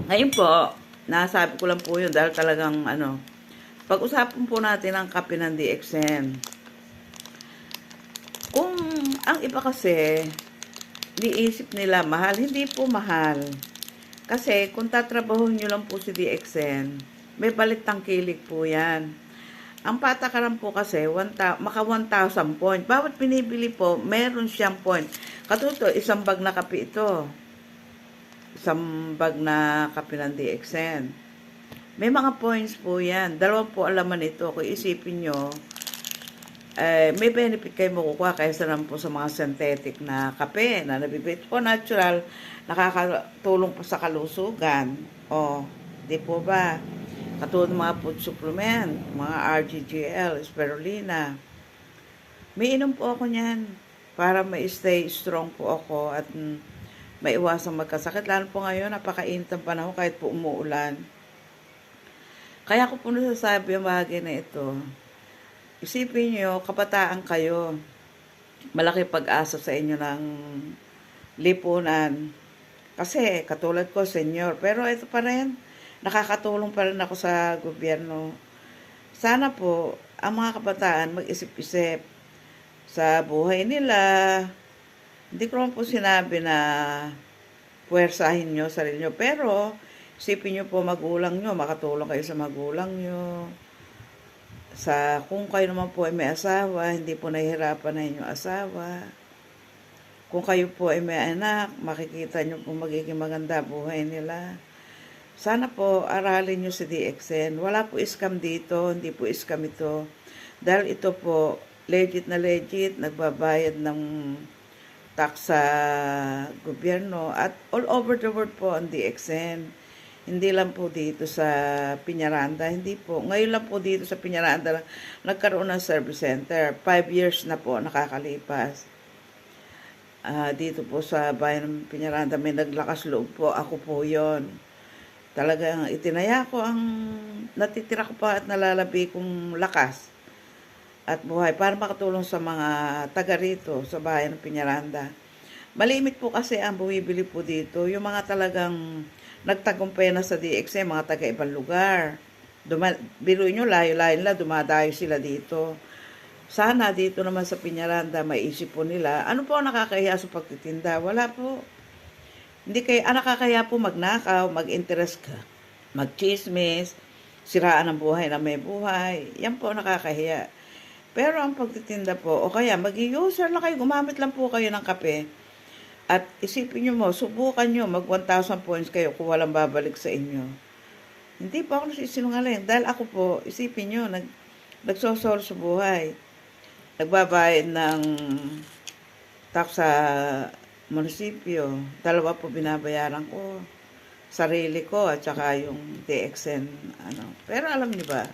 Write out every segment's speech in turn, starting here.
Ngayon po, nasabi ko lang po yun dahil talagang pag-usapan po natin ang kape ng DXN. Kung ang iba kasi, niisip nila mahal, hindi po mahal. Kasi kung tatrabahoin nyo lang po si DXN, may balit tangkilik po yan. Ang patakaran po kasi, maka 1,000 point. Bawat pinibili po, meron siyang point. Katuto, isang bag na kape ito. Isang bag na kape ng DXN. May mga points po yan. Dalawang po alaman ito. Kung isipin nyo, may benefit kayo makukuha kaysa naman po sa mga synthetic na kape na nabibit po natural, nakakatulong po sa kalusugan. O, di po ba? Katulad ng mga food supplement, mga RGGL, spirulina. May inom po ako niyan para ma-stay strong po ako at maiwasang magkasakit. Lalo po ngayon, napakainit ang panahon kahit po umuulan. Kaya ko po nasasabi ang bagay na ito. Isipin nyo, kabataan kayo. Malaki pag-asa sa inyo ng lipunan. Kasi, katulad ko, senior. Pero ito pa rin, nakakatulong pa rin ako sa gobyerno. Sana po, ang mga kabataan mag-isip-isip sa buhay nila. Hindi ko naman po sinabi na puwersahin nyo sarili nyo. Pero, isipin nyo po magulang nyo, makatulong kayo sa magulang nyo. Kung kayo naman po ay may asawa, hindi po nahihirapan na inyong asawa. Kung kayo po ay may anak, makikita nyo po magiging maganda buhay nila. Sana po aralin nyo si DXN. Wala po scam dito, hindi po scam ito. Dahil ito po, legit na legit, nagbabayad ng tax sa gobyerno at all over the world po ang DXN. Hindi lang po dito sa Piñaranda, hindi po. Ngayon lang po dito sa Piñaranda nagkaroon ng service center. 5 years na po nakakalipas. Dito po sa bayan ng Piñaranda may naglakas loob po. Ako po yon. Talagang itinaya ko ang natitira ko pa at nalalabi kong lakas at buhay para makatulong sa mga taga rito sa bayan ng Piñaranda. Malimit po kasi ang bumibili po dito. Yung mga talagang nagtagumpay na sa DXN, mga taga ibang lugar. Biruin nyo, layo-layo nila, dumadayo sila dito. Sana dito naman sa Piñaranda, maisip po nila, ano po ang nakakahiya sa pagtitinda? Wala po. Hindi kayo, nakakahiya po magnakaw, mag-interest ka, mag-chismis, siraan ang buhay na may buhay. Yan po nakakahiya. Pero ang pagtitinda po, o kaya mag-user lang kayo, gumamit lang po kayo ng kape. At isipin nyo mo, subukan nyo, mag 1,000 points kayo kung walang babalik sa inyo. Hindi po ako nasisinungaling. Dahil ako po, isipin nyo, nagsosol sa buhay. Nagbabayad ng tax sa munisipyo. 2 po binabayaran ko. Sarili ko at saka yung DXN. Pero alam niyo ba,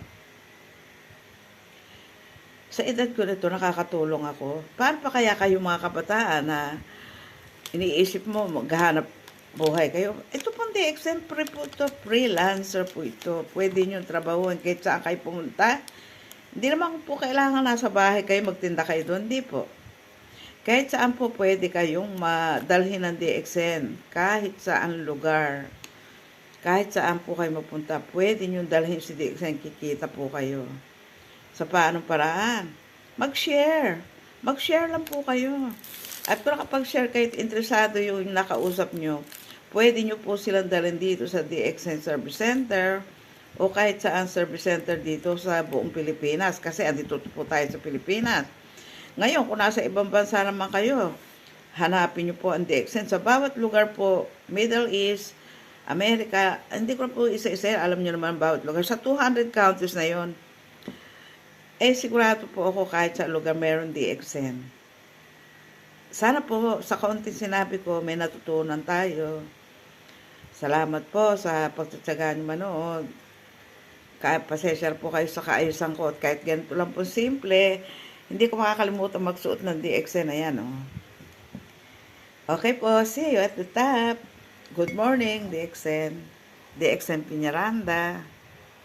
sa edad ko nito, nakakatulong ako. Paano pa kaya kayo mga kabataan na iniisip mo, maghahanap buhay kayo? Ito pang DXN, free po ito, freelancer po ito. Pwede nyo trabahuin kahit saan kayo pumunta. Hindi naman po kailangan nasa bahay kayo, magtinda kayo doon. Hindi po. Kahit saan po pwede kayong madalhin ng DXN. Kahit saan lugar. Kahit saan po kayo mapunta, pwede nyo dalhin si DXN, kikita po kayo. Sa paanong paraan? Mag-share. Mag-share lang po kayo. At kung nakapag-share kayo at interesado yung nakausap nyo, pwede nyo po silang dalhin dito sa DXN Service Center o kahit saan service center dito sa buong Pilipinas. Kasi andito po tayo sa Pilipinas. Ngayon, kung nasa ibang bansa naman kayo, hanapin nyo po ang DXN. Sa bawat lugar po, Middle East, America, hindi ko po isa-isa, alam nyo naman bawat lugar. Sa 200 countries na yon, sigurado po ako kahit sa lugar meron DXN. Sana po sa kaunting sinabi ko may natutunan tayo. Salamat po sa pagtatsaga niyo manood. Pasensya po kayo sa kaayusan ko at kahit ganito lang po simple, hindi ko makakalimutan magsuot ng DXN. Ayan, oh. Okay po, see you at the top. Good morning, DXN. DXN Piñaranda.